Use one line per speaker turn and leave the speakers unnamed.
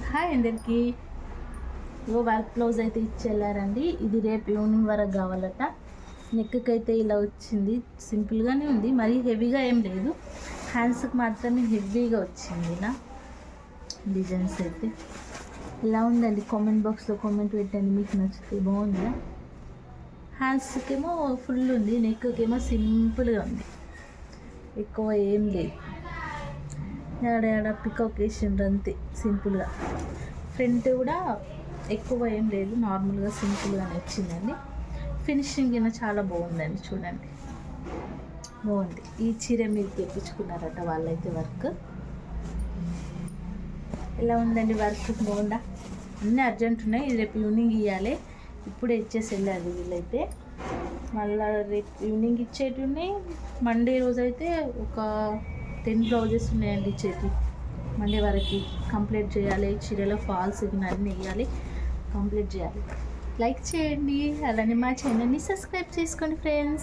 Hi అందరికీ. Work blouse అయితే ఇచ్చేళ్ళారండి. ఇది రేపు ఈవినింగ్ వరకు కావాలట. నెక్కి అయితే ఇలా వచ్చింది, సింపుల్గానే ఉంది, మరీ హెవీగా ఏం లేదు. హ్యాండ్స్కి మాత్రమే హెవీగా వచ్చింది. ఇలా డిజైన్స్ అయితే ఇలా ఉందండి. కామెంట్ బాక్స్లో కామెంట్ పెట్టండి మీకు నచ్చితే. బాగుందా? హ్యాండ్స్కేమో ఫుల్ ఉంది, నెక్కేమో సింపుల్గా ఉంది, ఎక్కువ ఏం లేదు. ఆడ పికాక్ వేసిండ్రు అంతే సింపుల్గా. ఫ్రంట్ కూడా ఎక్కువ ఏం లేదు, నార్మల్గా సింపుల్గానే వచ్చిందండి. ఫినిషింగ్ అయినా చాలా బాగుందండి. చూడండి, బాగుంది. ఈ చీర మీరు తెప్పించుకున్నారట వాళ్ళైతే. వర్క్ ఎలా ఉందండి? వర్క్ బాగుందా? అన్నీ అర్జెంట్ ఉన్నాయి. ఇది రేపు ఈవినింగ్ ఇవ్వాలి, ఇప్పుడే ఇచ్చేసి వెళ్ళాలి వీళ్ళైతే. మళ్ళీ రేపు ఈవినింగ్ ఇచ్చేటి ఉన్నాయి. మండే రోజు అయితే ఒక 10 బ్లౌజెస్ ఉన్నాయండి ఇచ్చేటి. మండే వరకు కంప్లీట్ చేయాలి. చీరలో ఫాల్స్ అన్నీ వేయాలి, కంప్లీట్ చేయాలి. లైక్ చేయండి, అలానే మా ఛానల్ని సబ్స్క్రైబ్ చేసుకోండి ఫ్రెండ్స్.